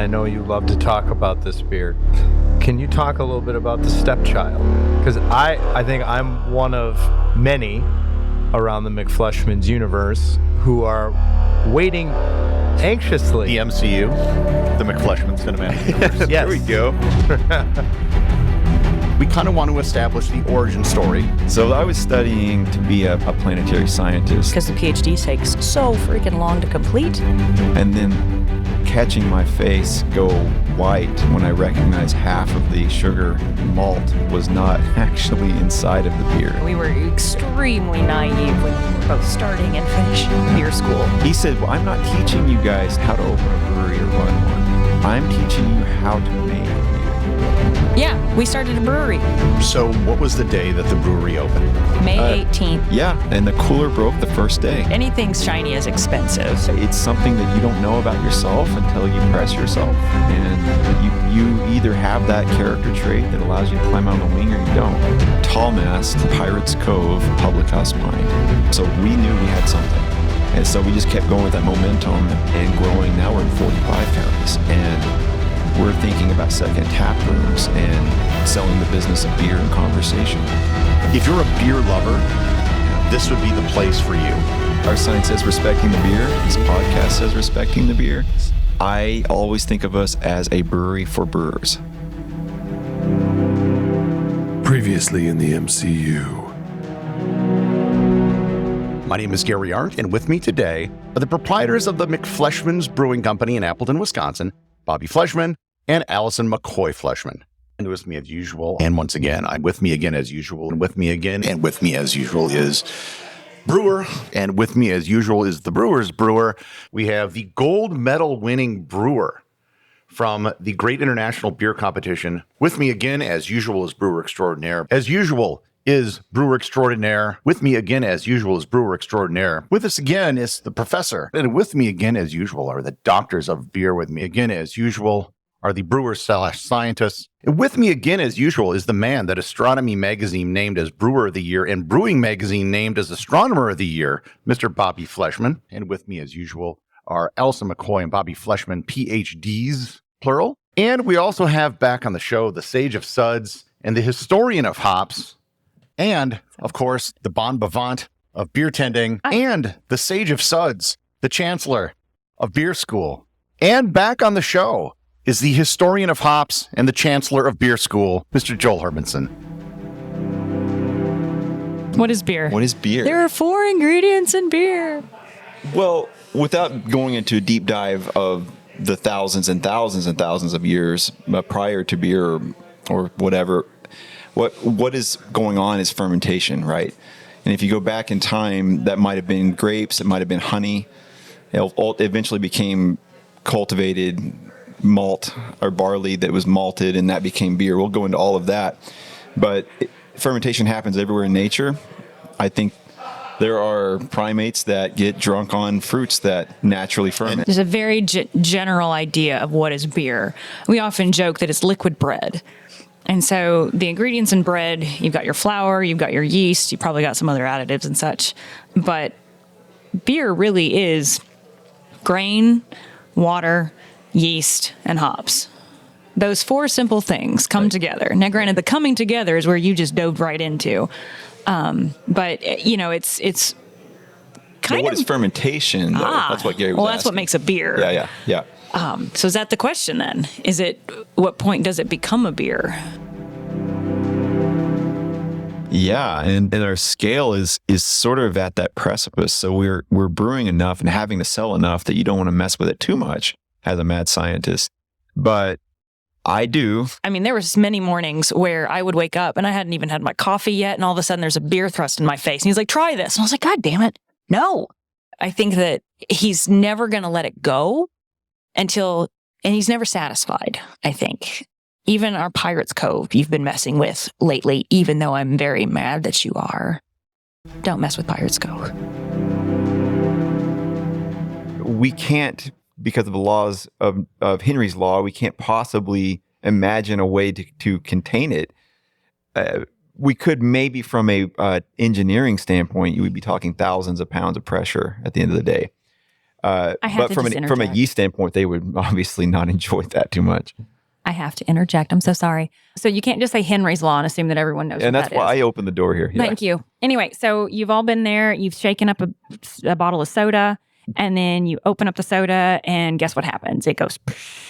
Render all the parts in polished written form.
I know you love to talk about this beer. Can you talk a little bit about the Stepchild? Because I think I'm one of many around the McFleshman's universe who are waiting anxiously. The MCU, the McFleshman's Cinematic Universe. Yes. There we go. We kind of want to establish the origin story. So I was studying to be a planetary scientist. Because the PhD takes so freaking long to complete. And then catching my face go white when I recognized half of the sugar malt was not actually inside of the beer. We were extremely naive when we were both starting and finishing beer school. He said, well, I'm not teaching you guys how to open a brewery or run one. I'm teaching you how to make beer. Yeah, we started a brewery. So what was the day that the brewery opened? May 18th. Yeah, and the cooler broke the first day. Anything shiny is expensive. It's something that you don't know about yourself until you press yourself. And you either have that character trait that allows you to climb out on the wing or you don't. Tall Mast, Pirates Cove, Public House Pine. So we knew we had something. And so we just kept going with that momentum and growing. Now we're in 45 counties. And we're thinking about second tap rooms and selling the business of beer and conversation. If you're a beer lover, this would be the place for you. Our sign says respecting the beer. This podcast says respecting the beer. I always think of us as a brewery for brewers. Previously in the MCU. My name is Gary Arndt, and with me today are the proprietors of the McFleshman's Brewing Company in Appleton, Wisconsin, Bobby Fleshman and Allison McCoy Fleshman. And with me as usual, and once again, I'm with me again as usual, and with me again, and with me as usual is Brewer, and with me as usual is the Brewer's Brewer. We have the gold medal winning brewer from the Great International Beer Competition. With me again as usual is Brewer Extraordinaire. As usual is Brewer Extraordinaire. With me again as usual is Brewer Extraordinaire. With us again is the professor. And with me again as usual are the doctors of beer. With me again as usual are the brewers/scientists. And with me again as usual is the man that Astronomy Magazine named as Brewer of the Year and Brewing Magazine named as Astronomer of the Year, Mr. Bobby Fleshman. And with me as usual are Allison McCoy and Bobby Fleshman, PhDs, plural. And we also have back on the show the Sage of Suds and the Historian of Hops, and, of course, the bon vivant of beer tending, and the Sage of Suds, the Chancellor of Beer School. And back on the show is the Historian of Hops and the Chancellor of Beer School, Mr. Joel Hermanson. What is beer? What is beer? There are 4 ingredients in beer. Well, without going into a deep dive of the thousands and thousands and thousands of years prior to beer or whatever, what is going on is fermentation, right? And if you go back in time, that might have been grapes, it might have been honey. It eventually became cultivated malt or barley that was malted, and that became beer. We'll go into all of that. But fermentation happens everywhere in nature. I think there are primates that get drunk on fruits that naturally ferment. There's a very general idea of what is beer. We often joke that it's liquid bread. And so the ingredients in bread, you've got your flour, you've got your yeast, you probably got some other additives and such. But beer really is grain, water, yeast, and hops. Those 4 simple things come together. Now, granted, the coming together is where you just dove right into. But, you know, it's kind of... What is fermentation, though? That's what Gary was Well, that's asking. what makes a beer. Yeah. So is that the question then? Is it, what point does it become a beer? Yeah, and our scale is sort of at that precipice. So we're brewing enough and having to sell enough that you don't want to mess with it too much as a mad scientist. But I do. I mean, there was many mornings where I would wake up and I hadn't even had my coffee yet, and all of a sudden there's a beer thrust in my face. And he's like, try this. And I was like, God damn it. No. I think that he's never going to let it go and he's never satisfied, I think. Even our Pirates Cove you've been messing with lately, even though I'm very mad that you are. Don't mess with Pirates Cove. We can't, because of the laws of Henry's Law, we can't possibly imagine a way to contain it. We could maybe from a engineering standpoint, you would be talking thousands of pounds of pressure at the end of the day. But from a yeast standpoint, they would obviously not enjoy that too much. I have to interject. I'm so sorry. So you can't just say Henry's Law and assume that everyone knows and what that's that why is. I opened the door here. Thank you. Anyway, so you've all been there. You've shaken up a bottle of soda, and then you open up the soda, and guess what happens? It goes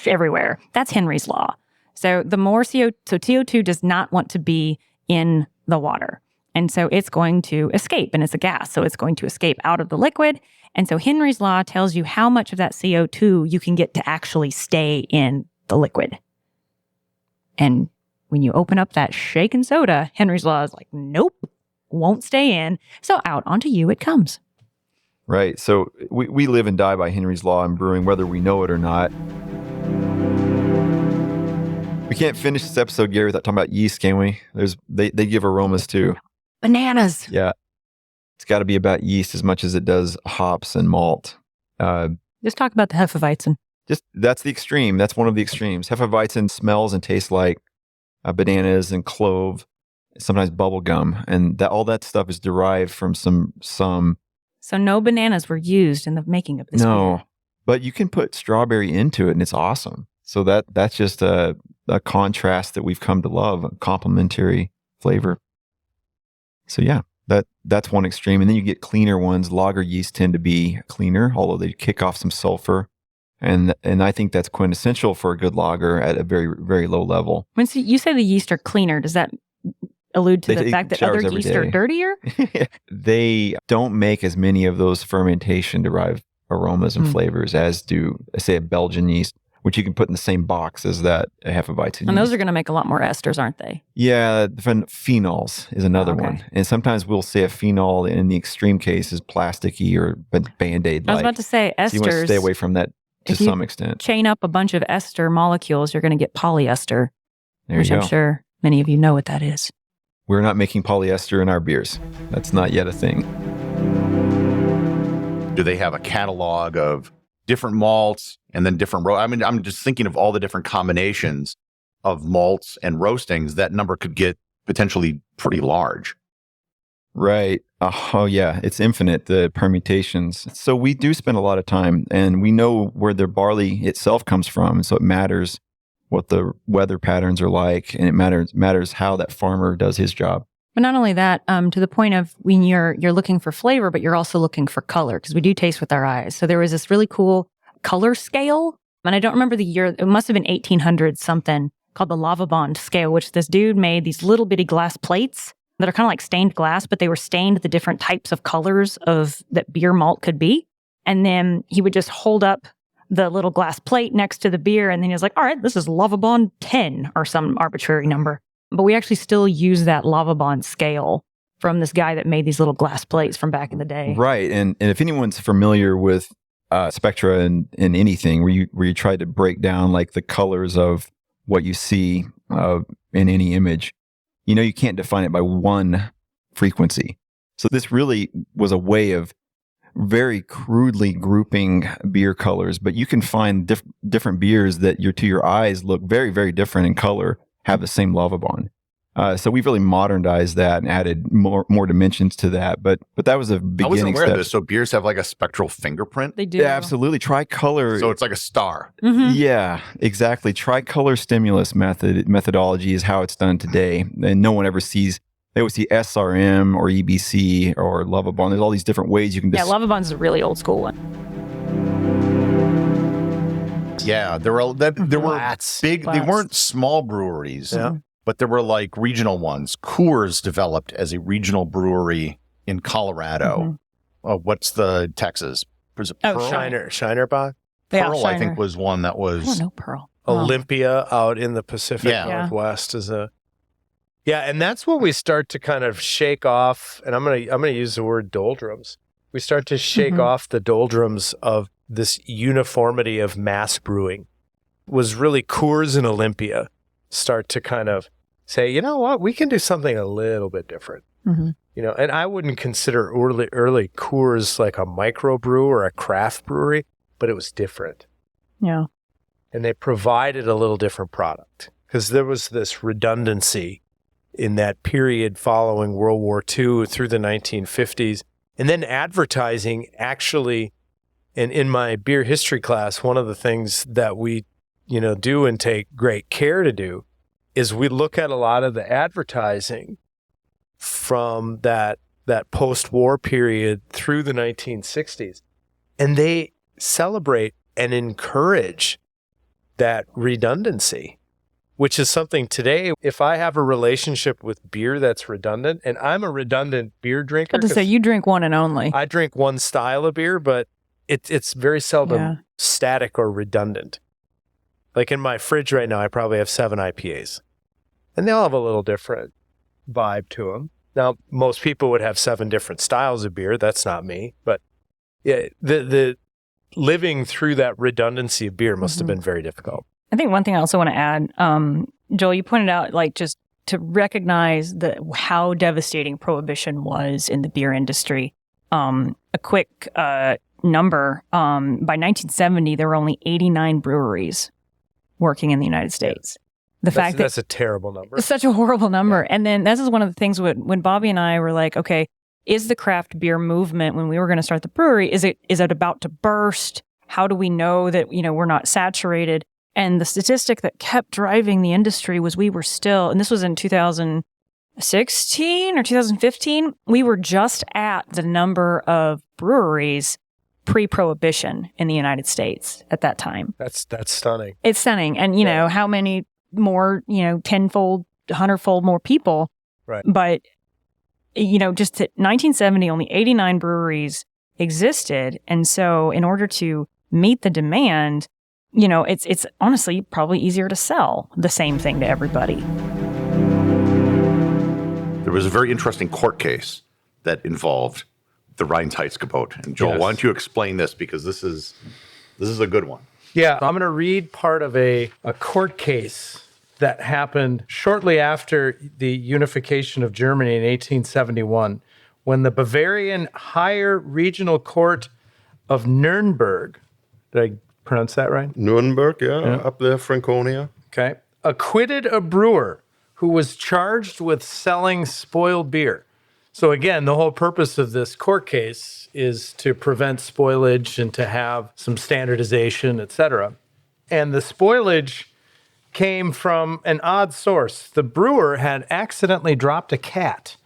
everywhere. That's Henry's Law. So the more CO2 does not want to be in the water. And so it's going to escape, and it's a gas. So it's going to escape out of the liquid. And so Henry's Law tells you how much of that CO2 you can get to actually stay in the liquid. And when you open up that shaken soda, Henry's Law is like, nope, won't stay in. So out onto you it comes. Right. So we live and die by Henry's Law in brewing, whether we know it or not. We can't finish this episode, Gary, without talking about yeast, can we? They give aromas too. Bananas. Yeah. It's got to be about yeast as much as it does hops and malt. Just talk about the Hefeweizen. That's the extreme. That's one of the extremes. Hefeweizen smells and tastes like bananas and clove, sometimes bubble gum, and all that stuff is derived from some. So no bananas were used in the making of this beer. But you can put strawberry into it, and it's awesome. So that's just a contrast that we've come to love, a complementary flavor. So yeah, that's one extreme, and then you get cleaner ones. Lager yeast tend to be cleaner, although they kick off some sulfur. And I think that's quintessential for a good lager at a very, very low level. When you say the yeast are cleaner, does that allude to the fact that other showers every yeast are day. dirtier? They don't make as many of those fermentation-derived aromas and flavors as do, say, a Belgian yeast, which you can put in the same box as that Hefeweizen. And those are going to make a lot more esters, aren't they? Yeah, phenols is another one. And sometimes we'll say a phenol in the extreme case is plasticky or Band-Aid-like. I was about to say esters. So you want to stay away from that to some extent. Chain up a bunch of ester molecules, you're going to get polyester, which There you I'm go. sure many of you know what that is. We're not making polyester in our beers. That's not yet a thing. Do they have a catalog of different malts and then different I mean, I'm just thinking of all the different combinations of malts and roastings. That number could get potentially pretty large. Right. Oh, yeah. It's infinite, the permutations. So we do spend a lot of time, and we know where the barley itself comes from. So it matters what the weather patterns are like, and it matters how that farmer does his job. But not only that, to the point of when you're looking for flavor, but you're also looking for color, because we do taste with our eyes. So there was this really cool color scale, and I don't remember the year. It must have been 1800 something, called the Lava Bond scale, which this dude made these little bitty glass plates that are kind of like stained glass, but they were stained the different types of colors of that beer malt could be. And then he would just hold up the little glass plate next to the beer, and then he was like, all right, this is Lava Bond 10 or some arbitrary number. But we actually still use that Lava Bond scale from this guy that made these little glass plates from back in the day. Right. And if anyone's familiar with spectra and anything, where you try to break down like the colors of what you see in any image, you can't define it by one frequency. So this really was a way of very crudely grouping beer colors, but you can find different beers that to your eyes look very, very different in color, have the same lava bond. So we've really modernized that and added more dimensions to that. But that was a beginning I wasn't aware step. of this. So beers have like a spectral fingerprint? They do. Yeah, absolutely. Tricolor. So it's like a star. Mhm. Yeah, exactly. Tricolor stimulus methodology is how it's done today. And no one ever sees, they always see SRM or EBC or Lava Bond. There's all these different ways you can Yeah, Lava Bond's a really old school one. Yeah, there were Flats. big. They Flats. weren't small breweries, Yeah. but there were like regional ones. Coors developed as a regional brewery in Colorado. Oh, what's the Texas? Was it Oh, Pearl? Shiner Bach, Yeah, Pearl, I think, Shiner. was one that I don't was. know, Pearl. Olympia out in the Pacific Yeah. Yeah. Northwest is and that's when we start to kind of shake off, and I'm gonna use the word doldrums. We start to shake off the doldrums of this uniformity of mass brewing. Was really Coors and Olympia start to kind of say, you know what, we can do something a little bit different. Mhm. And I wouldn't consider early Coors like a microbrew or a craft brewery, but it was different. Yeah. And they provided a little different product because there was this redundancy in that period following World War II through the 1950s. And then advertising actually And in my beer history class, one of the things that we, do and take great care to do is we look at a lot of the advertising from that post-war period through the 1960s. And they celebrate and encourage that redundancy, which is something today, if I have a relationship with beer that's redundant, and I'm a redundant beer drinker. I have to say, you drink one and only. I drink one style of beer, but it's very seldom static or redundant. Like in my fridge right now, I probably have 7 IPAs. And they all have a little different vibe to them. Now, most people would have 7 different styles of beer. That's not me. But yeah, the living through that redundancy of beer must have been very difficult. I think one thing I also want to add, Joel, you pointed out, like, just to recognize how devastating Prohibition was in the beer industry. A quick number, by 1970, there were only 89 breweries working in the United States. That's a terrible number. It's such a horrible number. Yeah. And then this is one of the things when Bobby and I were like, okay, is the craft beer movement, when we were going to start the brewery, is it about to burst? How do we know that, we're not saturated? And the statistic that kept driving the industry was we were still, and this was in 2016 or 2015, we were just at the number of breweries pre-Prohibition in the United States at that time. That's stunning. It's stunning. And, how many more, 10-fold, 100-fold more people. Right. But, just at 1970, only 89 breweries existed. And so in order to meet the demand, it's honestly probably easier to sell the same thing to everybody. There was a very interesting court case that involved the Reinheitsgebot. And Joel, why don't you explain this, because this is a good one. Yeah, I'm going to read part of a court case that happened shortly after the unification of Germany in 1871, when the Bavarian Higher Regional Court of Nuremberg, did I pronounce that right? Nuremberg, yeah, up there, Franconia. Okay. Acquitted a brewer who was charged with selling spoiled beer. So again, the whole purpose of this court case is to prevent spoilage and to have some standardization, et cetera. And the spoilage came from an odd source. The brewer had accidentally dropped a cat.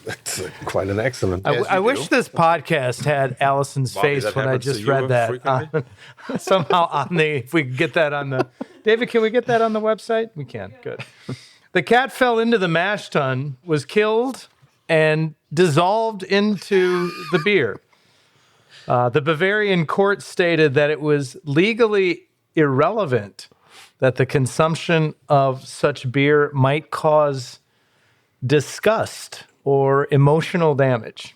That's quite an excellent. I wish this podcast had Allison's face when I just read that. Somehow if we could get that on the... David, can we get that on the website? We can. Good. The cat fell into the mash tun, was killed, and dissolved into the beer. The Bavarian court stated that it was legally irrelevant that the consumption of such beer might cause disgust or emotional damage.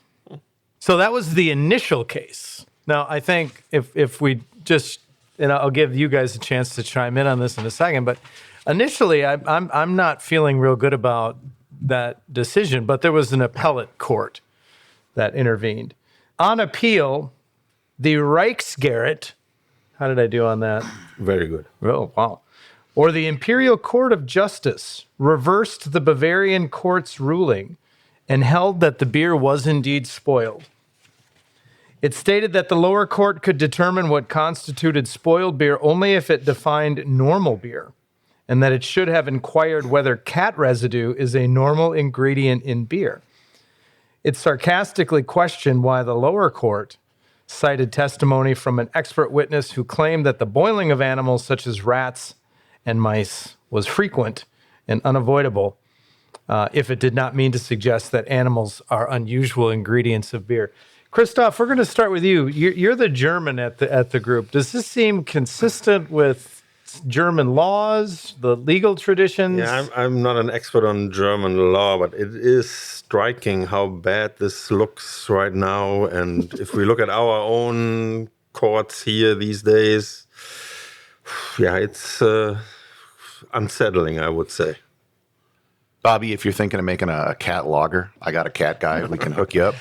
So that was the initial case. Now, I think if we just, and I'll give you guys a chance to chime in on this in a second, but initially I'm not feeling real good about that decision, but there was an appellate court that intervened. On appeal, the Reichsgericht, how did I do on that? Very good. Oh, wow. Or the Imperial Court of Justice reversed the Bavarian court's ruling and held that the beer was indeed spoiled. It stated that the lower court could determine what constituted spoiled beer only if it defined normal beer, and that it should have inquired whether cat residue is a normal ingredient in beer. It sarcastically questioned why the lower court cited testimony from an expert witness who claimed that the boiling of animals such as rats and mice was frequent and unavoidable, if it did not mean to suggest that animals are unusual ingredients of beer. Christoph, we're going to start with you. You're the German at the group. Does this seem consistent with German laws, the legal traditions? Yeah, I'm not an expert on German law, but it is striking how bad this looks right now. And if we look at our own courts here these days, yeah, it's unsettling, I would say. Bobby, if you're thinking of making a cat lager, I got a cat guy. We can hook you up.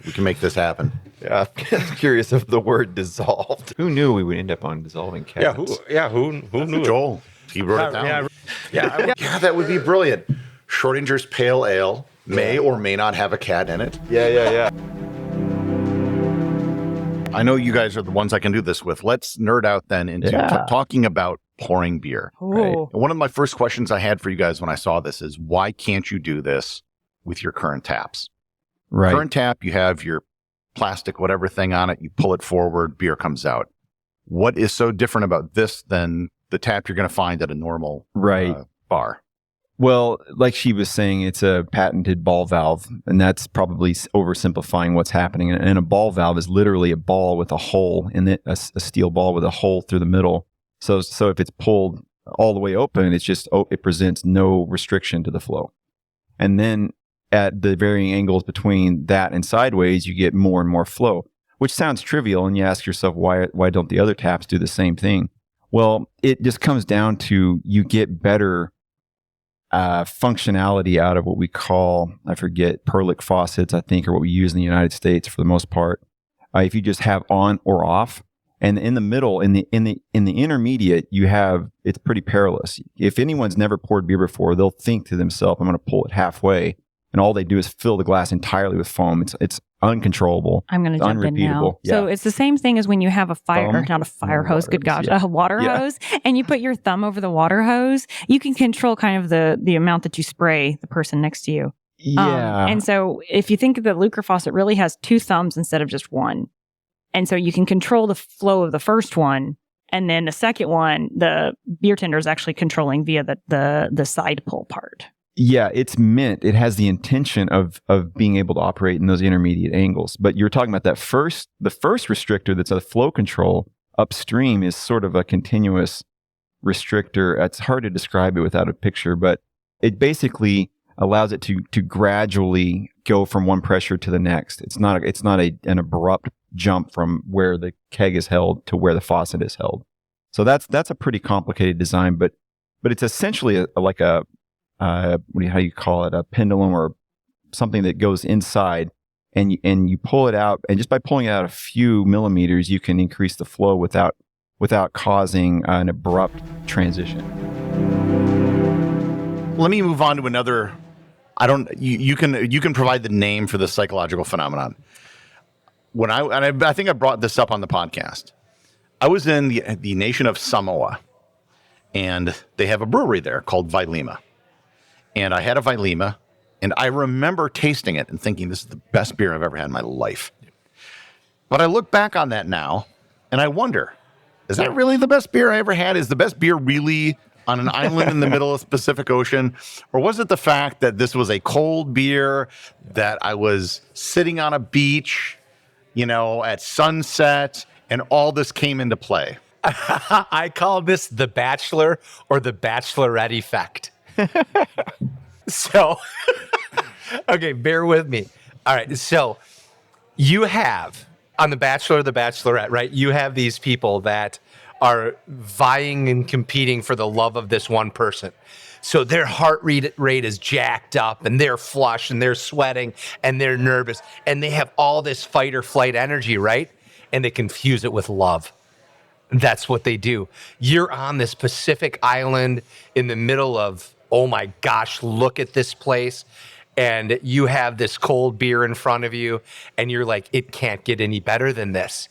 We can make this happen. Yeah, I'm curious of the word dissolved. Who knew we would end up on dissolving cats? Who knew? Joel, he wrote it down. Yeah, that would be brilliant. Schrodinger's Pale Ale may or may not have a cat in it. Yeah. I know you guys are the ones I can do this with. Let's nerd out then into talking about pouring beer. Right? One of my first questions I had for you guys when I saw this is, why can't you do this with your current taps? Right. Current tap, you have your plastic whatever thing on it, you pull it forward, beer comes out. What is so different about this than the tap you're going to find at a normal bar? Well, like she was saying, it's a patented ball valve, and that's probably oversimplifying what's happening. And a ball valve is literally a ball with a hole in it, a steel ball with a hole through the middle. So if it's pulled all the way open, it presents no restriction to the flow. And then at the varying angles between that and sideways, you get more and more flow, which sounds trivial. And you ask yourself, why don't the other taps do the same thing? Well, it just comes down to you get better functionality out of what we call, I forget, Lukr faucets, I think, are what we use in the United States for the most part. If you just have on or off, and in the middle, in the intermediate, it's pretty perilous. If anyone's never poured beer before, they'll think to themselves, I'm going to pull it halfway, and all they do is fill the glass entirely with foam. It's uncontrollable. I'm going to jump in now. Yeah. So it's the same thing as when you have a not a fire hose, good gosh, a water hose, and you put your thumb over the water hose. You can control kind of the amount that you spray the person next to you. Yeah. And so if you think of the Lukr faucet, really has two thumbs instead of just one. And so you can control the flow of the first one. And then the second one, the beer tender is actually controlling via the side pull part. Yeah, it has the intention of being able to operate in those intermediate angles. But you're talking about the first restrictor that's a flow control upstream is sort of a continuous restrictor. It's hard to describe it without a picture, but it basically allows it to gradually go from one pressure to the next. It's not an abrupt jump from where the keg is held to where the faucet is held. So that's a pretty complicated design, but it's essentially like a how do you call it, a pendulum or something that goes inside, and you pull it out, and just by pulling it out a few millimeters, you can increase the flow without causing an abrupt transition. Let me move on to another. You can provide the name for this psychological phenomenon. I think I brought this up on the podcast. I was in the nation of Samoa, and they have a brewery there called Vailima. And I had a Vailima, and I remember tasting it and thinking, this is the best beer I've ever had in my life. But I look back on that now, and I wonder, is that really the best beer I ever had? Is the best beer really on an island in the middle of the Pacific Ocean? Or was it the fact that this was a cold beer, that I was sitting on a beach, at sunset, and all this came into play? I call this the Bachelor or the Bachelorette Effect. So, okay, bear with me. All right, so you have on The Bachelor or the Bachelorette, right? You have these people that are vying and competing for the love of this one person. So their heart rate is jacked up, and they're flush, and they're sweating, and they're nervous, and they have all this fight or flight energy, right? And they confuse it with love. That's what they do. You're on this Pacific island in the middle of, oh my gosh, look at this place. And you have this cold beer in front of you, and you're like, it can't get any better than this.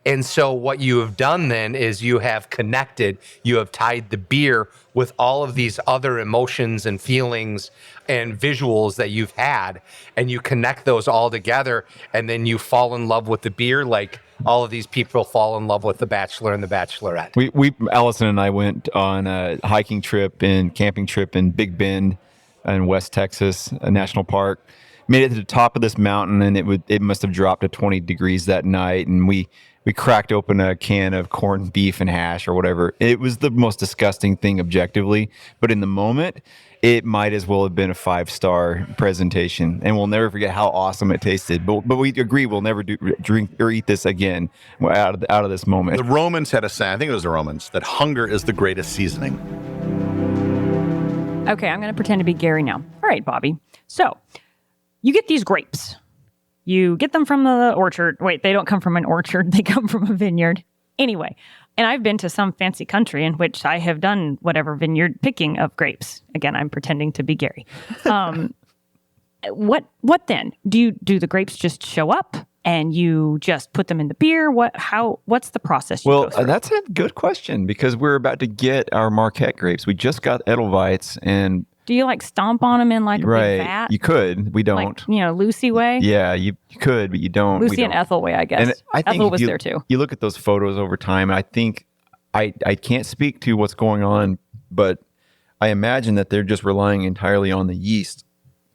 And so what you have done then is you have tied the beer with all of these other emotions and feelings and visuals that you've had, and you connect those all together, and then you fall in love with the beer like all of these people fall in love with The Bachelor and The Bachelorette. We Allison and I went on a hiking trip and camping trip in Big Bend in West Texas, a national park. Made it to the top of this mountain, and it must have dropped to 20 degrees that night, and we cracked open a can of corned beef and hash or whatever. It was the most disgusting thing objectively, but in the moment, it might as well have been a 5-star presentation, and we'll never forget how awesome it tasted. But we agree we'll never drink or eat this again out of this moment. The Romans had a saying, I think it was the Romans, that hunger is the greatest seasoning. Okay, I'm going to pretend to be Gary now. All right, Bobby. So you get these grapes. You get them from the orchard. Wait, they don't come from an orchard. They come from a vineyard. Anyway, and I've been to some fancy country in which I have done whatever vineyard picking of grapes. Again, I'm pretending to be Gary. What then? Do the grapes just show up? and you just put them in the beer? What's the process? Well, that's a good question because we're about to get our Marquette grapes. We just got Edelweiss, and do you like stomp on them in like a big vat? You could. We don't. Like, Lucy way? Yeah, you could, but you don't. Lucy and Ethel way, I guess. And I think Ethel was there too. You look at those photos over time, and I think I can't speak to what's going on, but I imagine that they're just relying entirely on the yeast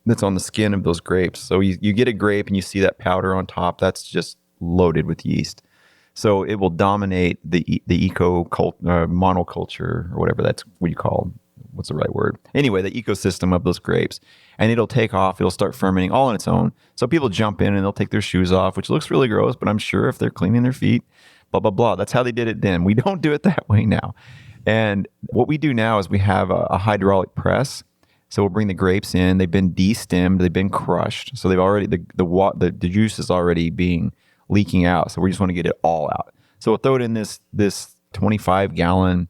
that's on the skin of those grapes. So you get a grape and you see that powder on top. That's just loaded with yeast. So it will dominate the monoculture or whatever that's what you call. What's the right word? Anyway, the ecosystem of those grapes. And it'll take off. It'll start fermenting all on its own. So people jump in and they'll take their shoes off, which looks really gross, but I'm sure if they're cleaning their feet, blah, blah, blah. That's how they did it then. We don't do it that way now. And what we do now is we have a hydraulic press. So we'll bring the grapes in. They've been destemmed. They've been crushed. So they've already, the juice is already leaking out. So we just want to get it all out. So we'll throw it in this 25-gallon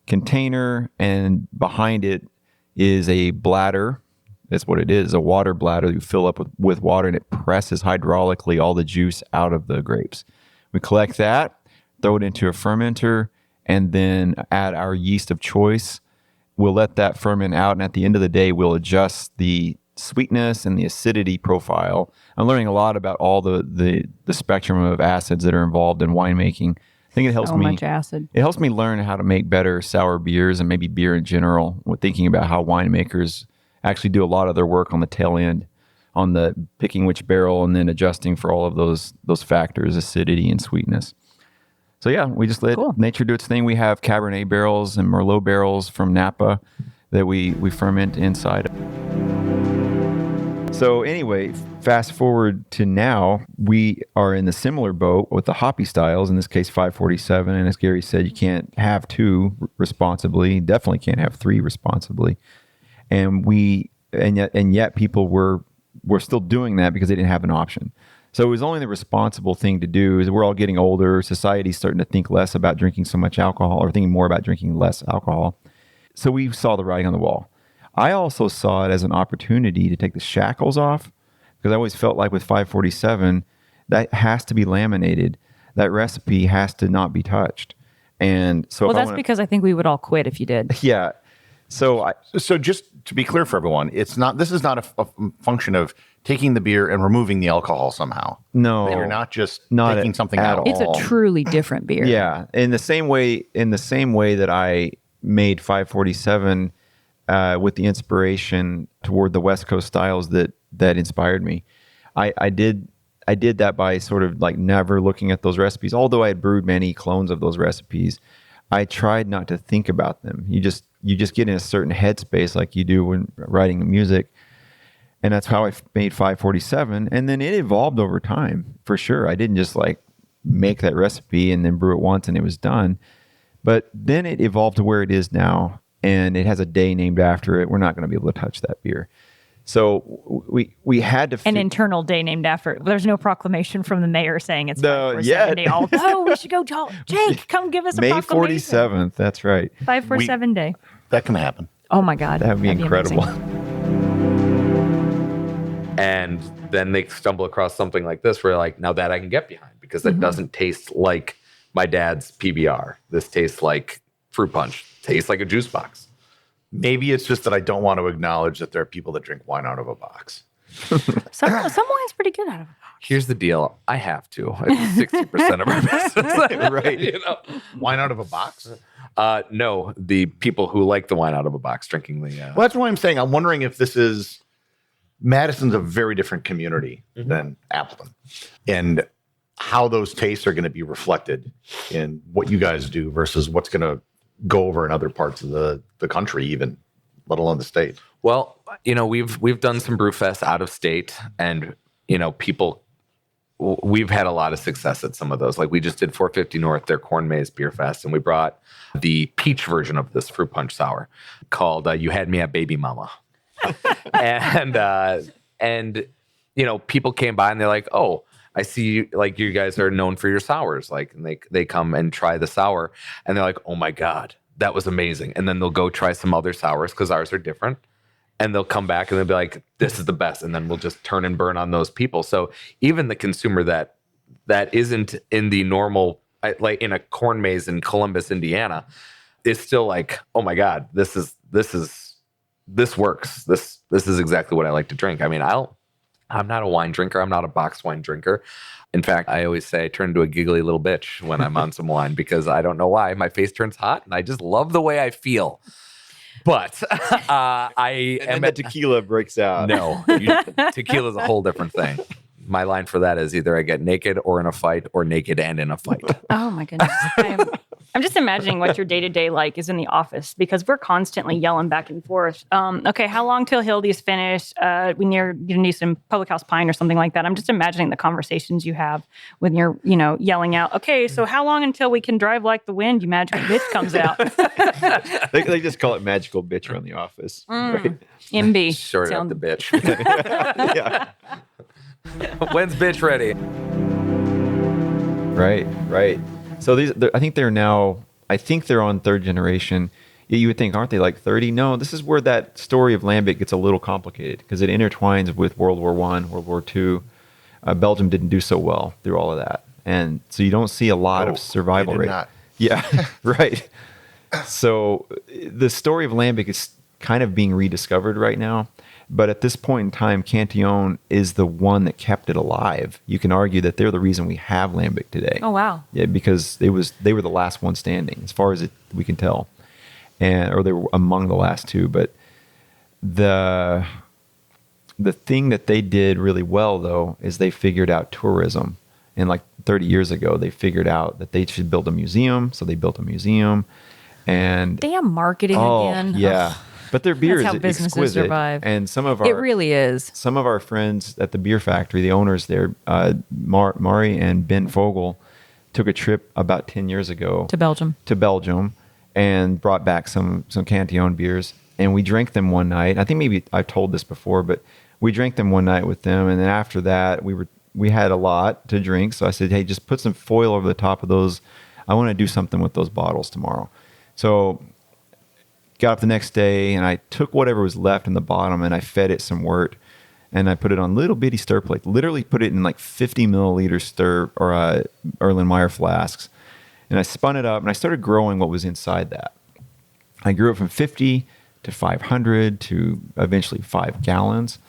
container, and behind it is a bladder. That's what it is, a water bladder you fill up with water, and it presses hydraulically all the juice out of the grapes. We collect that, throw it into a fermenter, and then add our yeast of choice. We'll let that ferment out, and at the end of the day, we'll adjust the sweetness and the acidity profile. I'm learning a lot about all the spectrum of acids that are involved in winemaking. I think it helps me. So much acid. It helps me learn how to make better sour beers and maybe beer in general. With thinking about how winemakers actually do a lot of their work on the tail end, on the picking which barrel and then adjusting for all of those factors, acidity and sweetness. So yeah, we just let nature do its thing. We have Cabernet barrels and Merlot barrels from Napa that we ferment inside. So anyway, fast forward to now, we are in the similar boat with the hoppy styles, in this case 547. And as Gary said, you can't have 2 responsibly, definitely can't have 3 responsibly. And yet people were still doing that because they didn't have an option. So it was only the responsible thing to do. Is we're all getting older. Society's starting to think less about drinking so much alcohol, or thinking more about drinking less alcohol. So we saw the writing on the wall. I also saw it as an opportunity to take the shackles off, because I always felt like with 547, that has to be laminated. That recipe has to not be touched. And so that's because I think we would all quit if you did. Yeah. So just to be clear for everyone, this is not a function of taking the beer and removing the alcohol somehow. No, you're not just taking something out. It's a truly different beer. Yeah, in the same way that I made 547 with the inspiration toward the West Coast styles that inspired me. I did that by sort of like never looking at those recipes. Although I had brewed many clones of those recipes, I tried not to think about them. You just get in a certain headspace like you do when writing music. And that's how I made 547. And then it evolved over time, for sure. I didn't just like make that recipe and then brew it once and it was done. But then it evolved to where it is now. And it has a day named after it. We're not going to be able to touch that beer. So we had to... An internal day named after it. There's no proclamation from the mayor saying it's 547 day. We should go talk. Jake, come give us a May proclamation. 47th, that's right. 547 day. That can happen. Oh my God. That'd be incredible. And then they stumble across something like this where like, now that I can get behind, because that doesn't taste like my dad's PBR. This tastes like fruit punch. Tastes like a juice box. Maybe it's just that I don't want to acknowledge that there are people that drink wine out of a box. Some wine's pretty good out of it. Here's the deal. I have to. It's 60% of our business. Right. You know? Wine out of a box? No, the people who like the wine out of a box drinking the... Well, that's why I'm saying. I'm wondering if this is... Madison's a very different community than Appleton. And how those tastes are going to be reflected in what you guys do versus what's going to go over in other parts of the country, even, let alone the state. Well, we've done some Brewfest out of state, and we've had a lot of success at some of those. Like we just did 450 North, their Corn Maze Beer Fest, and we brought the peach version of this fruit punch sour called "You Had Me at Baby Mama," and people came by and they're like, "Oh, I see, like you guys are known for your sours." Like, and they come and try the sour, and they're like, "Oh my God, that was amazing!" And then they'll go try some other sours because ours are different, and they'll come back and they'll be like, "This is the best." And then we'll just turn and burn on those people. So even the consumer that that isn't in the normal, like in a corn maze in Columbus, Indiana, is still like, oh my God, this works. This is exactly what I like to drink. I mean, I'm not a wine drinker. I'm not a boxed wine drinker. In fact, I always say I turn into a giggly little bitch when I'm on some wine because I don't know why. My face turns hot and I just love the way I feel. But and the tequila breaks out. No, tequila is a whole different thing. My line for that is either I get naked or in a fight or naked and in a fight. Oh my goodness. I'm just imagining what your day-to-day like is in the office because we're constantly yelling back and forth. Okay, how long till Hildy's finished? We need some Public House Pine or something like that. I'm just imagining the conversations you have when you're, yelling out, okay, so how long until we can drive like the wind, you magical bitch comes out? They just call it magical bitch around the office. Right? MB. Short up the bitch. Yeah. When's bitch ready? Right. So I think they're on third generation. You would think, aren't they like 30? No, this is where that story of Lambic gets a little complicated because it intertwines with World War I, World War II. Belgium didn't do so well through all of that. And so you don't see a lot of survival rate. Not. Yeah, right. So the story of Lambic is kind of being rediscovered right now. But at this point in time, Cantillon is the one that kept it alive. You can argue that they're the reason we have Lambic today. Oh, wow. Yeah, because they were the last one standing, as far as we can tell. Or they were among the last two. But the thing that they did really well, though, is they figured out tourism. And like 30 years ago, they figured out that they should build a museum. So they built a museum. And damn marketing again. Yeah. But their beer That's how is businesses exquisite. survive. And It really is. Some of our friends at the beer factory, the owners there, Mari and Ben Fogel, took a trip about 10 years ago To Belgium. And brought back some Cantillon beers. And we drank them one night. I think maybe I've told this before, but we drank them one night with them. And then after that, we had a lot to drink. So I said, hey, just put some foil over the top of those. I want to do something with those bottles tomorrow. So got up the next day and I took whatever was left in the bottom and I fed it some wort and I put it on little bitty stir plates. Literally put it in like 50 milliliter stir or Erlenmeyer flasks. And I spun it up and I started growing what was inside that. I grew it from 50 to 500 to eventually 5 gallons.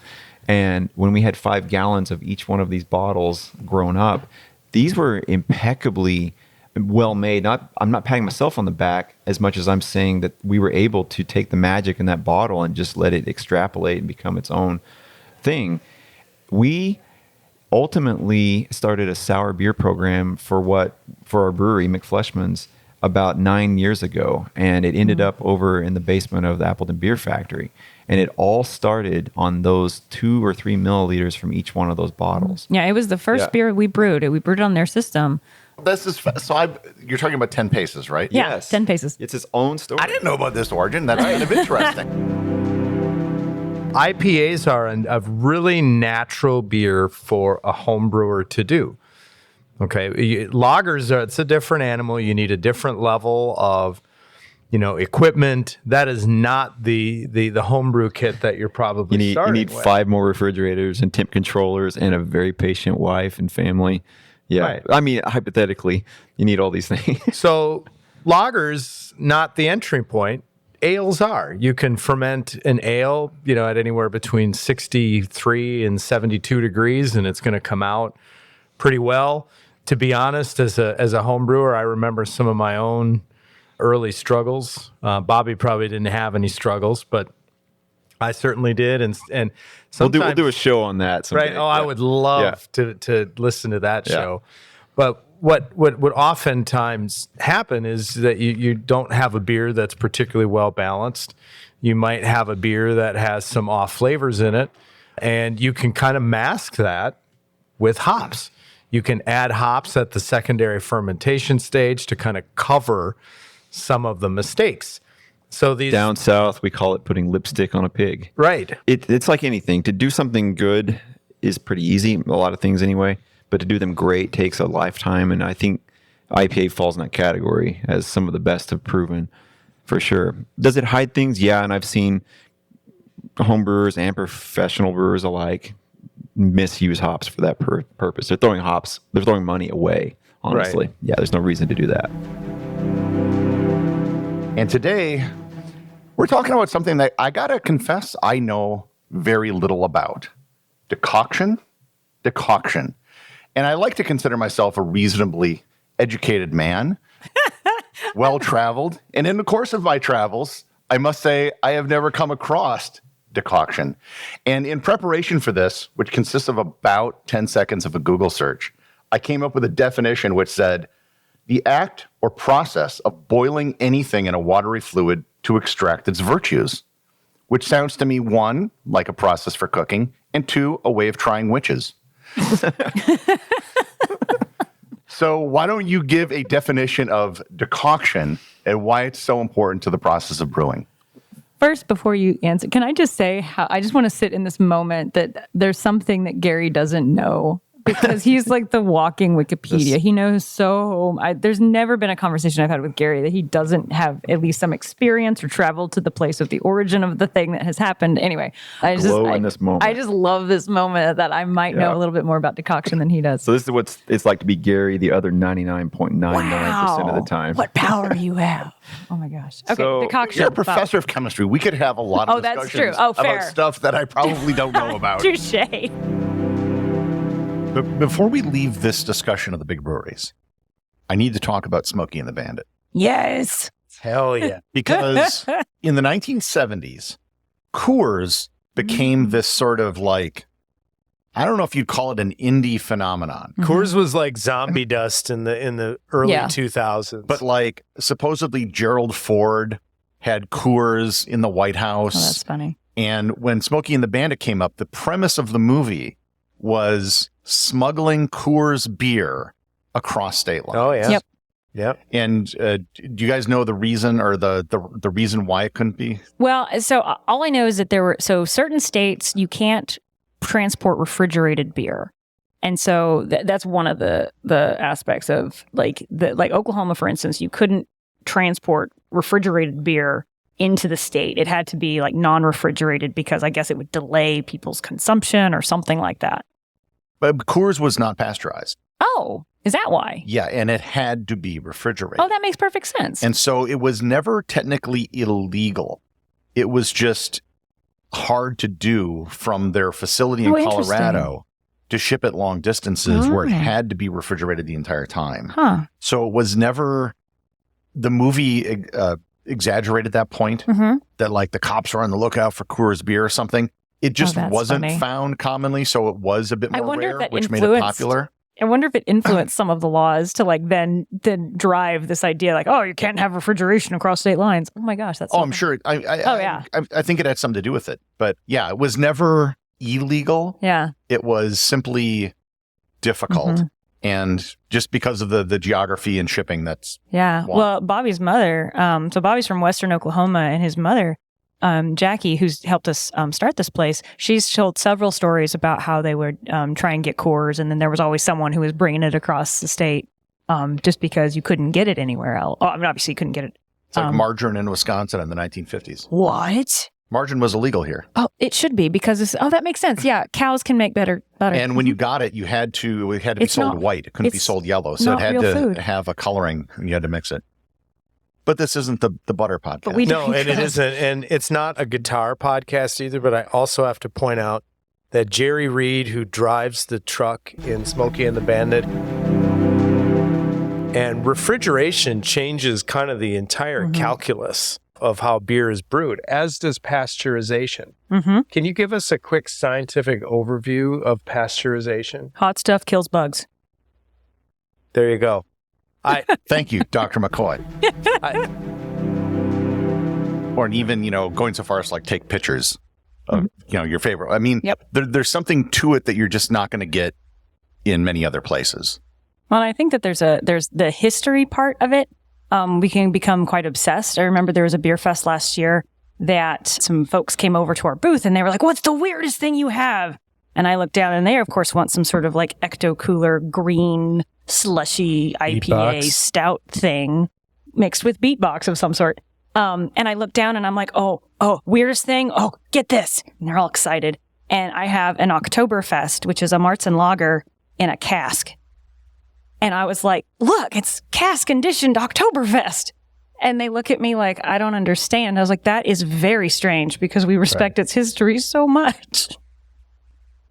And when we had 5 gallons of each one of these bottles grown up, these were impeccably well made. I'm not patting myself on the back as much as I'm saying that we were able to take the magic in that bottle and just let it extrapolate and become its own thing. We ultimately started a sour beer program for our brewery, McFleshman's, about 9 years ago, and it ended up over in the basement of the Appleton Beer Factory. And it all started on those 2 or 3 milliliters from each one of those bottles. Yeah, it was the first beer we brewed. We brewed it on their system. This is you're talking about 10 Paces, right? Yeah, Yes. 10 Paces. It's its own story. I didn't know about this origin. That's kind of interesting. IPAs are a really natural beer for a home brewer to do. Okay, lagers it's a different animal. You need a different level of, equipment. That is not the homebrew kit that you're probably You starting need with. 5 more refrigerators and temp controllers and a very patient wife and family. Yeah. Right. I mean, hypothetically, you need all these things. So lagers, not the entry point. Ales are. You can ferment an ale, at anywhere between 63 and 72 degrees, and it's going to come out pretty well. To be honest, as a home brewer, I remember some of my own early struggles. Bobby probably didn't have any struggles, but I certainly did. And sometimes We'll do a show on that someday. right. Oh, I would love to listen to that show. But what oftentimes happen is that you don't have a beer that's particularly well balanced. You might have a beer that has some off flavors in it, and you can kind of mask that with hops. You can add hops at the secondary fermentation stage to kind of cover some of the mistakes. So these Down south, we call it putting lipstick on a pig. right. It's like anything. To do something good is pretty easy, a lot of things anyway. But to do them great takes a lifetime, and I think IPA falls in that category, as some of the best have proven, for sure. Does it hide things? Yeah, and I've seen home brewers and professional brewers alike misuse hops for that purpose. They're throwing money away, honestly. Right. Yeah, there's no reason to do that. And today, we're talking about something that I gotta confess I know very little about. Decoction. And I like to consider myself a reasonably educated man, well-traveled. And in the course of my travels, I must say I have never come across decoction. And in preparation for this, which consists of about 10 seconds of a Google search, I came up with a definition which said, the act or process of boiling anything in a watery fluid to extract its virtues, which sounds to me, 1, like a process for cooking, and 2, a way of trying witches. So why don't you give a definition of decoction and why it's so important to the process of brewing? First, before you answer, can I just say how I just want to sit in this moment that there's something that Gary doesn't know, because he's like the walking Wikipedia. He knows there's never been a conversation I've had with Gary that he doesn't have at least some experience or traveled to the place of the origin of the thing that has happened. Anyway, I just love this moment that I might know a little bit more about decoction than he does. So this is what it's like to be Gary the other 99.99% of the time. What power you have. Oh my gosh. Okay, So, decoction. You're a professor of chemistry. We could have a lot of that's discussions true. Oh, fair. about stuff that I probably don't know about. Touche. But before we leave this discussion of the big breweries, I need to talk about Smokey and the Bandit. Yes. Hell yeah. Because in the 1970s, Coors became this sort of like, I don't know if you'd call it an indie phenomenon. Coors was like zombie dust in the early 2000s. But like supposedly Gerald Ford had Coors in the White House. Oh, that's funny. And when Smokey and the Bandit came up, the premise of the movie was smuggling Coors beer across state lines. Oh yeah. Yep. And do you guys know the reason or the reason why it couldn't be? Well, so all I know is that there were certain states you can't transport refrigerated beer. And so that's one of the aspects of like Oklahoma, for instance, you couldn't transport refrigerated beer into the state. It had to be like non-refrigerated because I guess it would delay people's consumption or something like that. But Coors was not pasteurized. Oh, is that why? Yeah, and it had to be refrigerated. Oh, that makes perfect sense. And so it was never technically illegal. It was just hard to do from their facility in Colorado to ship it long distances where it had to be refrigerated the entire time. Huh. So it was never, the movie exaggerated that point that like the cops are on the lookout for Coors beer or something. It just wasn't found commonly, so it was a bit more rare, which made it popular. I wonder if it influenced some of the laws to like then drive this idea like, oh, you can't have refrigeration across state lines. Oh my gosh, that's I'm sure. I think it had something to do with it. But yeah, it was never illegal. Yeah. It was simply difficult. And just because of the geography and shipping, that's why. Well, Bobby's mother, so Bobby's from Western Oklahoma, and his mother, Jackie, who's helped us start this place, she's told several stories about how they would try and get Coors, and then there was always someone who was bringing it across the state just because you couldn't get it anywhere else. Oh, I mean, obviously you couldn't get it. It's like margarine in Wisconsin in the 1950s. What? Margarine was illegal here. Oh, it should be because that makes sense. Yeah, cows can make better butter. And when you got it, it had to be sold white. It couldn't be sold yellow. So it had to have a coloring and you had to mix it. But this isn't the butter podcast. No, and it isn't. And it's not a guitar podcast either, but I also have to point out that Jerry Reed, who drives the truck in Smokey and the Bandit, and refrigeration changes kind of the entire calculus of how beer is brewed, as does pasteurization. Can you give us a quick scientific overview of pasteurization? Hot stuff kills bugs. There you go. Thank you, Dr. McCoy. Or even, going so far as like take pictures of, your favorite. I mean, there's something to it that you're just not going to get in many other places. Well, I think that there's the history part of it. We can become quite obsessed. I remember there was a beer fest last year that some folks came over to our booth and they were like, "What's the weirdest thing you have?" And I looked down and they, of course, want some sort of like ecto cooler green slushy IPA stout thing mixed with beatbox of some sort. And I looked down and I'm like, oh, weirdest thing? Oh, get this. And they're all excited. and I have an Oktoberfest, which is a Marzen lager in a cask. And I was like, look, it's cask conditioned Oktoberfest. And they look at me like, I don't understand. I was like, that is very strange because we respect its history so much.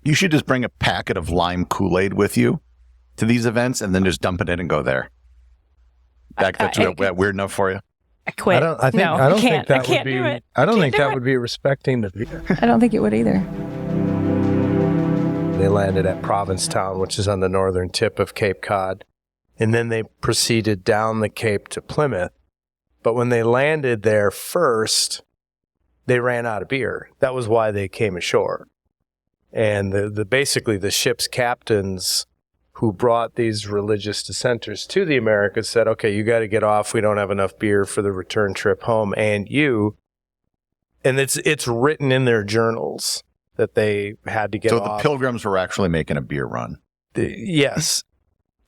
You should just bring a packet of lime Kool-Aid with you to these events and then just dump it in and go there. That's weird enough for you? I quit. I don't think that would be respecting the beer. I don't think it would either. They landed at Provincetown, which is on the northern tip of Cape Cod, and then they proceeded down the Cape to Plymouth. But when they landed there first, they ran out of beer. That was why they came ashore. And basically the ship's captains who brought these religious dissenters to the Americas said, okay, you got to get off. We don't have enough beer for the return trip home. And it's written in their journals that they had to get off. So the Pilgrims were actually making a beer run. Yes,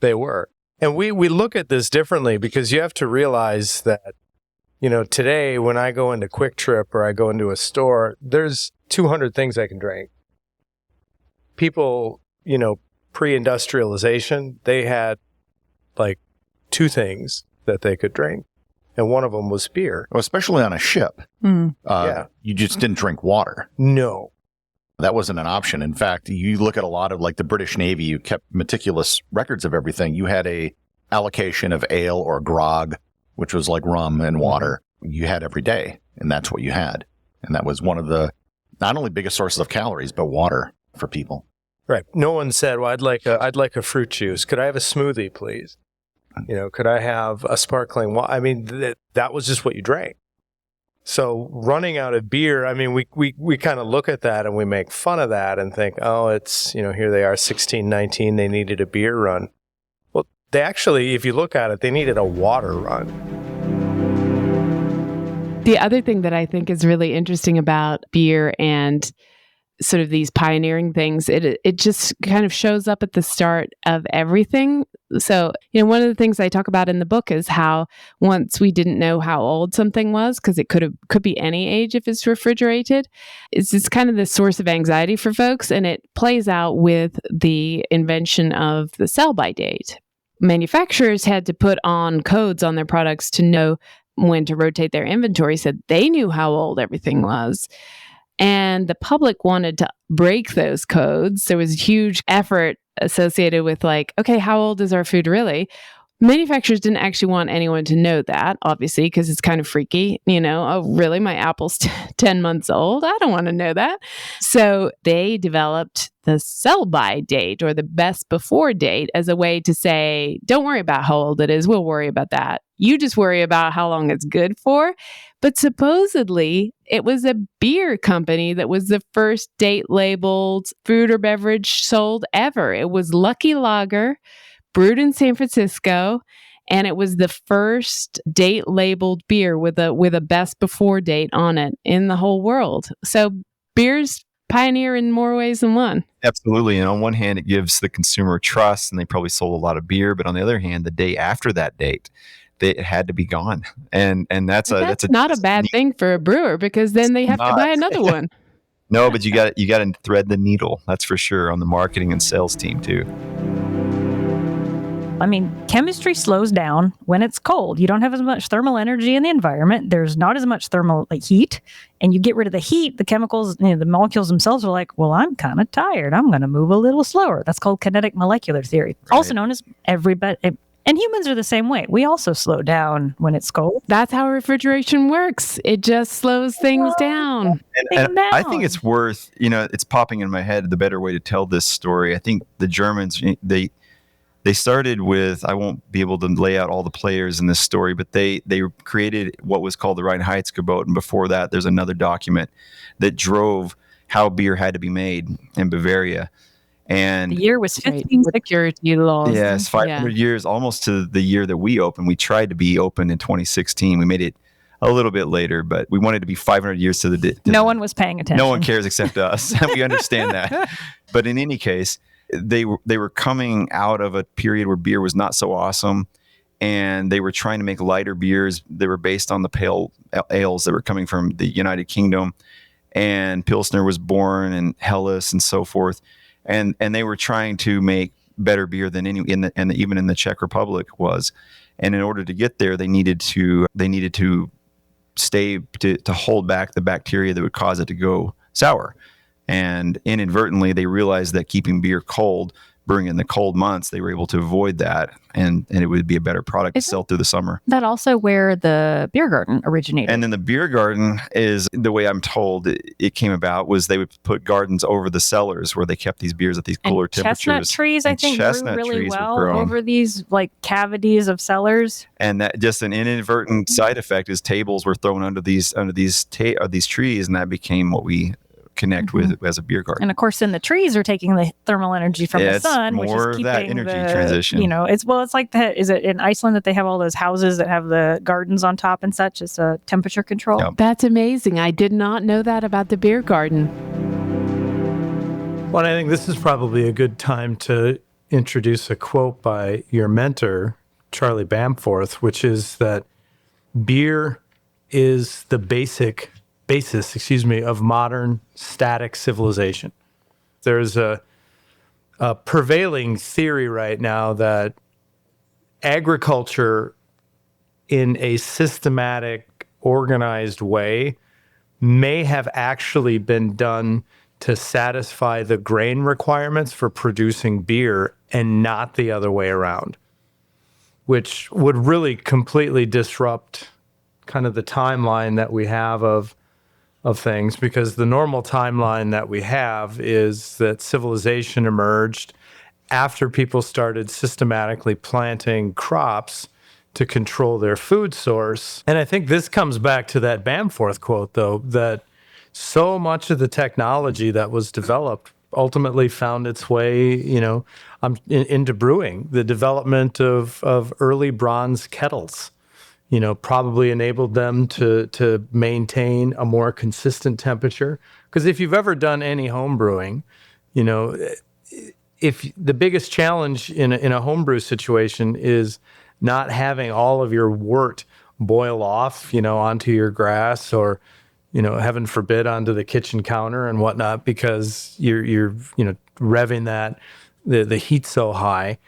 they were. And we look at this differently because you have to realize that, today when I go into Quick Trip or I go into a store, there's 200 things I can drink. People, pre-industrialization, they had like 2 things that they could drink. And one of them was beer. Well, especially on a ship. You just didn't drink water. No. That wasn't an option. In fact, you look at a lot of like the British Navy, you kept meticulous records of everything. You had a allocation of ale or grog, which was like rum and water. You had every day, and that's what you had. And that was one of the not only biggest sources of calories, but water for people. Right. No one said, well, I'd like a fruit juice. Could I have a smoothie, please? Could I have a sparkling water? I mean, that was just what you drank. So running out of beer, I mean, we kind of look at that and we make fun of that and think, oh, it's, here they are, 1619, they needed a beer run. Well, they actually, if you look at it, they needed a water run. The other thing that I think is really interesting about beer and sort of these pioneering things, it just kind of shows up at the start of everything. So, one of the things I talk about in the book is how once we didn't know how old something was, because it could be any age if it's refrigerated, it's just kind of the source of anxiety for folks. And it plays out with the invention of the sell-by date. Manufacturers had to put on codes on their products to know when to rotate their inventory, so they knew how old everything was. And the public wanted to break those codes. There was a huge effort associated with like, okay, how old is our food really? Manufacturers didn't actually want anyone to know that, obviously, because it's kind of freaky. Oh, really? My apple's 10 months old? I don't want to know that. So they developed the sell-by date or the best before date as a way to say, don't worry about how old it is. We'll worry about that. You just worry about how long it's good for. But supposedly, it was a beer company that was the first date-labeled food or beverage sold ever. It was Lucky Lager, brewed in San Francisco, and it was the first date-labeled beer with a best before date on it in the whole world. So beer's pioneer in more ways than one. Absolutely. And on one hand, it gives the consumer trust, and they probably sold a lot of beer. But on the other hand, the day after that date, it had to be gone, and that's not a bad thing for a brewer because then they have to buy another one. No, but you got to thread the needle. That's for sure on the marketing and sales team too. I mean, chemistry slows down when it's cold. You don't have as much thermal energy in the environment. There's not as much thermal heat, and you get rid of the heat. The chemicals, the molecules themselves are like, well, I'm kind of tired. I'm going to move a little slower. That's called kinetic molecular theory, also known as everybody. And humans are the same way. We also slow down when it's cold. That's how refrigeration works. It just slows things down. And I think it's worth, it's popping in my head, the better way to tell this story. I think the Germans, they started with, I won't be able to lay out all the players in this story, but they created what was called the Reinheitsgebot. And before that, there's another document that drove how beer had to be made in Bavaria. And the year was 1560 laws. Yes, 500 years, almost to the year that we opened. We tried to be open in 2016. We made it a little bit later, but we wanted to be 500 years to the no one was paying attention. No one cares except us. We understand that. But in any case, they were coming out of a period where beer was not so awesome, and they were trying to make lighter beers. They were based on the pale ales that were coming from the United Kingdom. and Pilsner was born, and Helles and so forth, and they were trying to make better beer than any even in the Czech Republic was, and in order to get there, they needed to hold back the bacteria that would cause it to go sour, and inadvertently they realized that keeping beer cold, brewing in the cold months, they were able to avoid that, and it would be a better product to sell through the summer. That also where the beer garden originated. And then the beer garden is, the way I'm told it came about, was they would put gardens over the cellars where they kept these beers at these cooler temperatures. Chestnut trees, I think, grew really well over these like cavities of cellars. And that just an inadvertent side effect is tables were thrown under these trees, and that became what we connect with as a beer garden. And of course, then the trees are taking the thermal energy from the sun, which is keeping that energy transition. It's like that. Is it in Iceland that they have all those houses that have the gardens on top and such? It's a temperature control. Yep. That's amazing. I did not know that about the beer garden. Well, I think this is probably a good time to introduce a quote by your mentor, Charlie Bamforth, which is that beer is the basis, of modern static civilization. There's a prevailing theory right now that agriculture in a systematic, organized way may have actually been done to satisfy the grain requirements for producing beer and not the other way around, which would really completely disrupt kind of the timeline that we have of things, because the normal timeline that we have is that civilization emerged after people started systematically planting crops to control their food source. And I think this comes back to that Bamforth quote, though, that so much of the technology that was developed ultimately found its way, into brewing. The development of early bronze kettles, probably enabled them to maintain a more consistent temperature. Because if you've ever done any home brewing, if the biggest challenge in a homebrew situation is not having all of your wort boil off, onto your grass, or, heaven forbid, onto the kitchen counter and whatnot, because you're revving that the heat so high.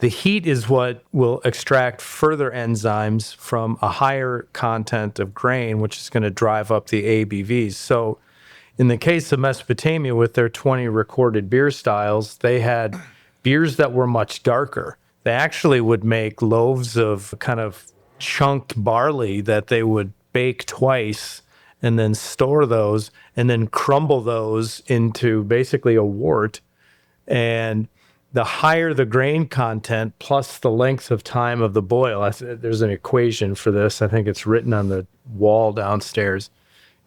The heat is what will extract further enzymes from a higher content of grain, which is going to drive up the ABVs. So in the case of Mesopotamia, with their 20 recorded beer styles, they had beers that were much darker. They actually would make loaves of kind of chunked barley that they would bake twice and then store those and then crumble those into basically a wort. And the higher the grain content plus the length of time of the boil, there's an equation for this. I think it's written on the wall downstairs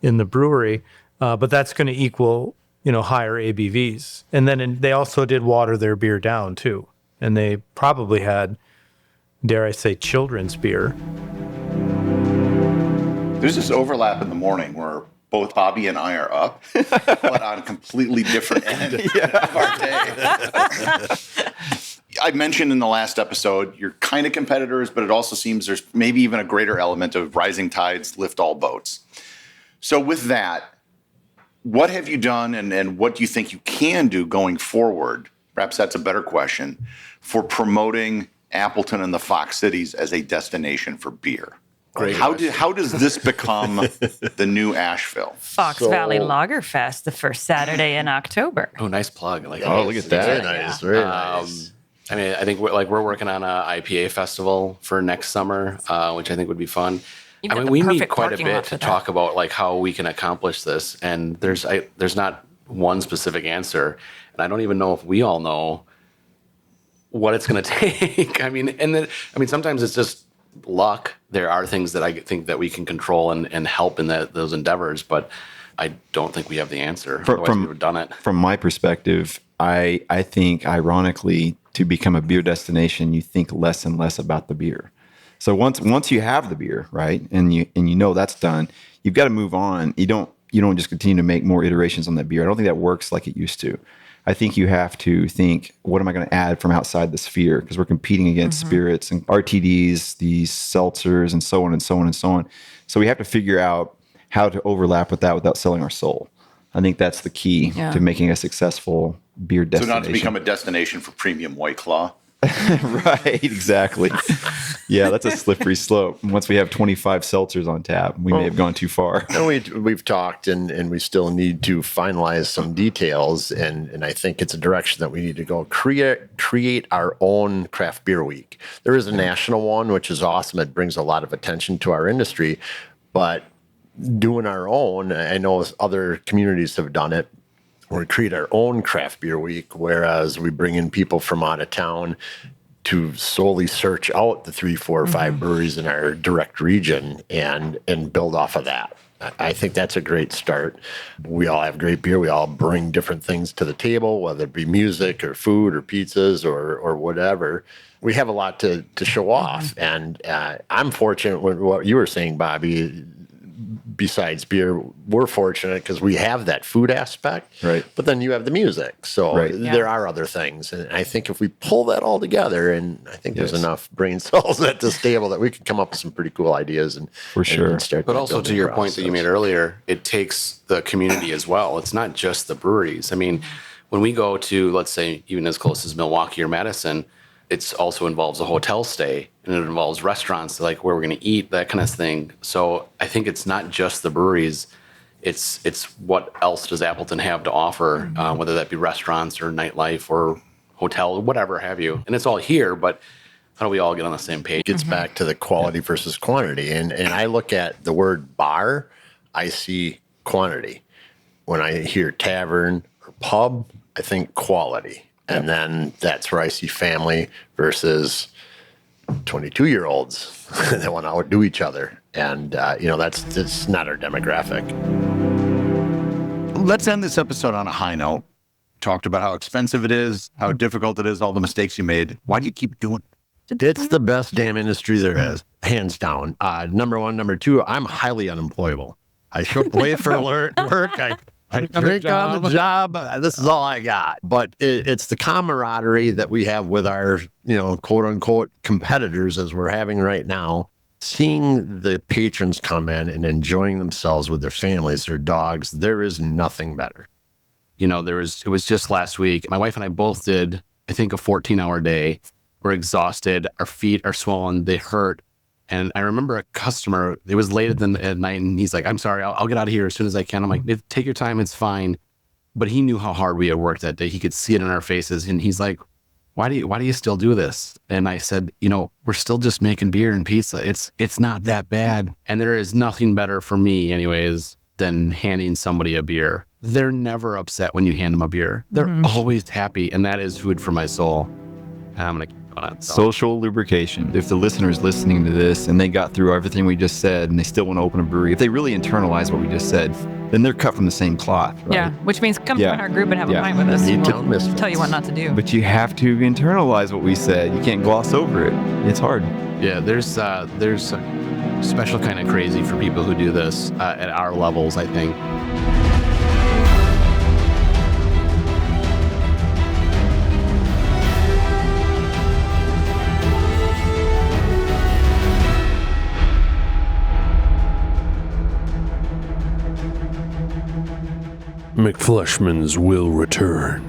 in the brewery, but that's going to equal, higher ABVs. And then they also did water their beer down too. And they probably had, dare I say, children's beer. There's this overlap in the morning where both Bobby and I are up, but on completely different ends of our day. I mentioned in the last episode, you're kind of competitors, but it also seems there's maybe even a greater element of rising tides lift all boats. So with that, what have you done and what do you think you can do going forward? Perhaps that's a better question, for promoting Appleton and the Fox Cities as a destination for beer. Great. How does this become the new Asheville? Fox Valley Lagerfest, the first Saturday in October. Oh, nice plug! Look at that. Very nice. Very nice. I think we're working on an IPA festival for next summer, which I think would be fun. We meet quite a bit to talk about how we can accomplish this, and there's not one specific answer, and I don't even know if we all know what it's going to take. Sometimes it's just luck. There are things that I think that we can control and help in those endeavors, but I don't think we have the answer. Otherwise we would have done it. From my perspective, I think, ironically, to become a beer destination, you think less and less about the beer. So once you have the beer, right, and you that's done, you've got to move on. You don't just continue to make more iterations on that beer. I don't think that works like it used to. I think you have to think, what am I going to add from outside the sphere? Because we're competing against spirits and RTDs, these seltzers, and so on and so on and so on. So we have to figure out how to overlap with that without selling our soul. I think that's the key to making a successful beer destination. So not to become a destination for premium White Claw. Right, exactly. Yeah, that's a slippery slope. Once we have 25 seltzers on tap, we may have gone too far. And we've talked, and we still need to finalize some details, and I think it's a direction that we need to go. Create our own craft beer week. There is a national one, which is awesome. It brings a lot of attention to our industry, but doing our own, I know other communities have done it. We create our own craft beer week, whereas we bring in people from out of town to solely search out the 3, 4, or 5 breweries in our direct region and build off of that. I think that's a great start. We all have great beer. We all bring different things to the table, whether it be music or food or pizzas or whatever. We have a lot to show off. And I'm fortunate with what you were saying, Bobby. Besides beer, we're fortunate because we have that food aspect, right? But then you have the music, so there are other things, and I think if we pull that all together, and I think there's enough brain cells at this table that we can come up with some pretty cool ideas, and for sure. And start but also to your point that you made earlier, it takes the community as well. It's not just the breweries. I mean, when we go to, let's say, even as close as Milwaukee or Madison, it also involves a hotel stay, and it involves restaurants, like where we're going to eat, that kind of thing. So I think it's not just the breweries. It's what else does Appleton have to offer, whether that be restaurants or nightlife or hotel, whatever have you. And it's all here, but how do we all get on the same page? It gets back to the quality versus quantity. And I look at the word bar, I see quantity. When I hear tavern or pub, I think quality. And then that's where I see family versus 22-year-olds that want to outdo each other. And, that's not our demographic. Let's end this episode on a high note. Talked about how expensive it is, how difficult it is, all the mistakes you made. Why do you keep doing it? It's the best damn industry there is, hands down. Number one. Number two, I'm highly unemployable. I show away for work. I drink on the job. This is all I got. But it's the camaraderie that we have with our, quote unquote competitors as we're having right now. Seeing the patrons come in and enjoying themselves with their families, their dogs, there is nothing better. It was just last week. My wife and I both did, I think, a 14-hour day. We're exhausted. Our feet are swollen. They hurt. And I remember a customer, it was late at night, and he's like, I'm sorry, I'll get out of here as soon as I can. I'm like, take your time, it's fine. But he knew how hard we had worked that day. He could see it in our faces. And he's like, why do you still do this? And I said, we're still just making beer and pizza. It's not that bad. And there is nothing better for me anyways than handing somebody a beer. They're never upset when you hand them a beer. They're always happy. And that is food for my soul. And I'm going to social lubrication. If the listener's listening to this and they got through everything we just said and they still want to open a brewery, if they really internalize what we just said, then they're cut from the same cloth. Right? Yeah, which means come join our group and have a pint with us. We'll tell you what not to do. But you have to internalize what we said. You can't gloss over it. It's hard. Yeah, there's a special kind of crazy for people who do this at our levels, I think. McFleshman's will return.